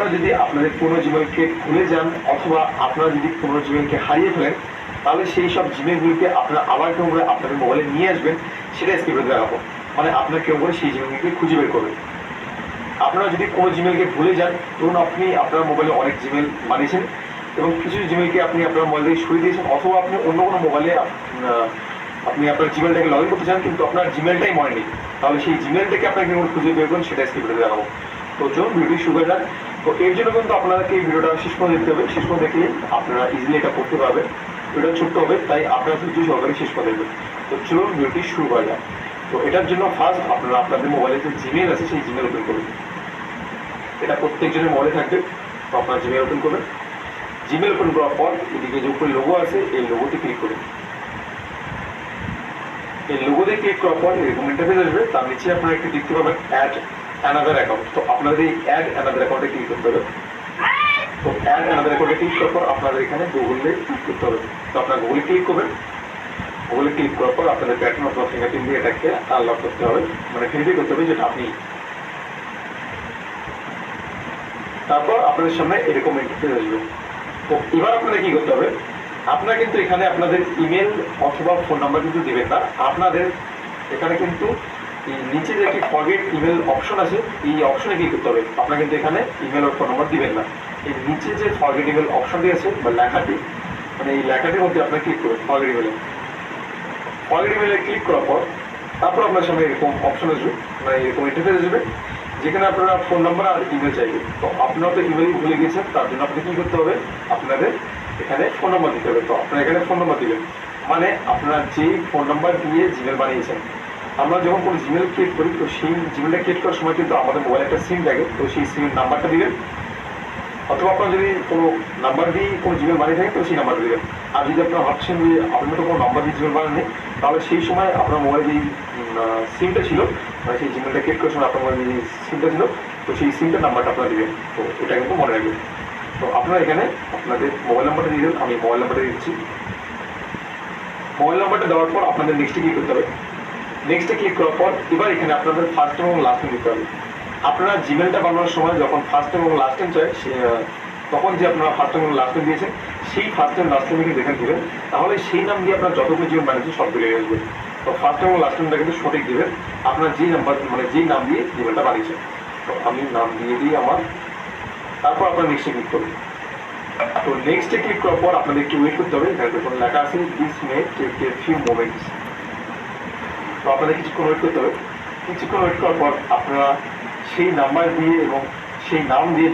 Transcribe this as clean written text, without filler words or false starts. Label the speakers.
Speaker 1: আপনারা যদি আপনাদের পুরনো জিমেলকে ভুলে যান অথবা আপনারা যদি পুরনো জিমেলকে হারিয়ে ফেলেন, তাহলে সেই সব জিমেলগুলিকে আপনারা আবার কেউ করে আপনাদের মোবাইলে নিয়ে আসবেন, সেটা স্ক্রিপ্টে দেখাবো। মানে আপনার কেউ করে সেই জিমেলগুলিকে খুঁজে বের করবেন। আপনারা যদি কোনো জিমেলকে ভুলে যান, ধরুন আপনি আপনার মোবাইলে অনেক জিমেল বানিয়েছেন এবং কিছু জিমেলকে আপনি আপনার মোবাইল থেকে সরিয়ে দিয়েছেন, অথবা আপনি অন্য কোনো মোবাইলে আপনি আপনার জিমেলটাকে লগ ইন করতে চান কিন্তু আপনার জিমেলটাই মনে নেই, তাহলে সেই জিমেলটাকে আপনাকে খুঁজে বের করুন, সেটা স্ক্রিপ্টে দেখাবো। তো চলুন ভিডিও শুরু করা যাক। তো এর জন্য কিন্তু আপনাদেরকে এই ভিডিওটা শেষ করে দেখতে হবে। শেষ করে দেখলে আপনারা ইজিলি এটা করতে পারবেন। ভিডিওটা ছোট্ট হবে, তাই আপনারা ধৈর্য সহকারে শেষ করে দেখবেন। তো চলুন ভিডিওটি শুরু করা যাক। তো এটার জন্য ফার্স্ট আপনারা আপনাদের মোবাইলে যে জিমেল আছে সেই জিমেল ওপেন করবেন। এটা প্রত্যেকজনের মোবাইলে থাকবে। তো আপনার জিমেল ওপেন করবেন। জিমেল ওপেন করার পর এদিকে যে উপরে লোগো আছে এই লোগোতে ক্লিক করুন। এই লোগোতে ক্লিক করার পর এরকম ইন্টারফেস আসবে। তার নিচে আপনারা একটু দেখতে পাবেন অ্যাড অ্যানাদার অ্যাকাউন্ট। তো আপনাদের এই অ্যাড অ্যানাদার অ্যাকাউন্টে ক্লিক করতে হবে। তো অ্যাড অ্যানাদার অ্যাকাউন্টে ক্লিক করার পর আপনাদের এখানে গুগলে ক্লিক করতে হবে। তো আপনার গুগলে ক্লিক করবেন। গুগলে ক্লিক করার পর আপনাদের প্যাটার্ন অথবা ফিঙ্গারপ্রিন্ট দিয়ে এটাকে আনলক করতে হবে, মানে ভেরিফাই করতে হবে যেটা আপনি। তারপর আপনাদের সামনে এরকম ইন্টারফেস আসবে। তো এবার আপনাদের কি করতে হবে, আপনারা কিন্তু এখানে আপনাদের ইমেল অথবা ফোন নাম্বার কিন্তু দিবেন না। আপনাদের এখানে কিন্তু এই নিচে যে একটি ফরগেট ইমেল অপশন আছে, এই অপশনে ক্লিক করতে হবে। আপনারা কিন্তু এখানে ইমেল আর ফোন নাম্বার দিবেন না। এই নিচে যে ফরগেট ইমেল অপশনটি আছে বা লেখাটি, মানে এই লেখাটির মধ্যে আপনারা ক্লিক করবেন ফরগেট ইমেলে। ফরগেট ইমেলে ক্লিক করার পর তারপর আপনার সামনে এরকম অপশন আসবে, মানে এরকম ইন্টারফেস আসবে যেখানে আপনারা ফোন নাম্বার আর ইমেল চাইবে। তো আপনারা তো ইমেলই ভুলে গিয়েছেন, তার জন্য আপনাকে কী করতে হবে, আপনাদের এখানে ফোন নাম্বার দিতে হবে। তো আপনারা এখানে ফোন নাম্বার দিবেন, মানে আপনারা যেই ফোন নাম্বার দিয়ে জিমেল বানিয়েছেন। আমরা যখন কোনো জিমেল ক্রিয়েট করি, তো সেই জিমেলটা ক্রিয়েট করার সময় কিন্তু আমাদের মোবাইলে একটা সিম থাকে, তো সেই সিমের নাম্বারটা দিবেন। অথবা আপনারা যদি কোনো নাম্বার দিয়ে কোনো জিমেল বানিয়ে থাকেন, তো সেই নাম্বারটা দেবেন। আর যদি আপনারা ভাবছেন যে আপনার তো কোনো নাম্বার দিয়ে জিমেল বানাননি, তাহলে সেই সময় আপনার মোবাইলে যেই সিমটা ছিল, মানে সেই জিমেলটা ক্রিয়েট করার সময় আপনার মোবাইলে যে সিমটা ছিল, তো সেই সিমটার নাম্বারটা আপনারা দেবেন। তো এটা কিন্তু মনে রাখবেন। তো আপনারা এখানে আপনাদের মোবাইল নাম্বারটা দিয়ে দেবেন। আমি মোবাইল নাম্বারটা দিচ্ছি। মোবাইল নাম্বারটা দেওয়ার পর আপনাদের নেক্সটে ক্লিক করতে হবে। নেক্সটে ক্লিক করার পর এবার এখানে আপনাদের ফার্স্ট এবং লাস্ট নেম দিতে হবে। আপনারা জিমেলটা বানানোর সময় যখন ফার্স্ট এবং লাস্ট নেম চাই, তখন যে আপনারা ফার্স্ট এবং লাস্ট নেম দিয়েছেন, সেই ফার্স্ট এবং লাস্ট নেমকে দেখে দেবেন। তাহলে সেই নাম দিয়ে আপনার যতগুলো জিমেল বানিয়েছেন সব বেরিয়ে আসবে। তো ফার্স্ট এবং লাস্ট নেমটা কিন্তু সঠিক দেবেন, আপনার যেই নাম্বার মানে যেই নাম দিয়ে জিমেলটা বানিয়েছেন। তো আমি নাম দিয়ে দিই আমার। তারপর আপনারা নেক্সটে ক্লিক করবেন। তো নেক্সটে ক্লিক করার পর আপনাদের একটু ওয়েট করতে হবে। এখানে দেখুন লেখা আছে this may take a few moments. তো আপনাদের কিছুক্ষণ ওয়েট করতে হবে। কিছুক্ষণ ওয়েট করার পর আপনারা সেই নাম্বার দিয়ে এবং সেই নাম দিয়ে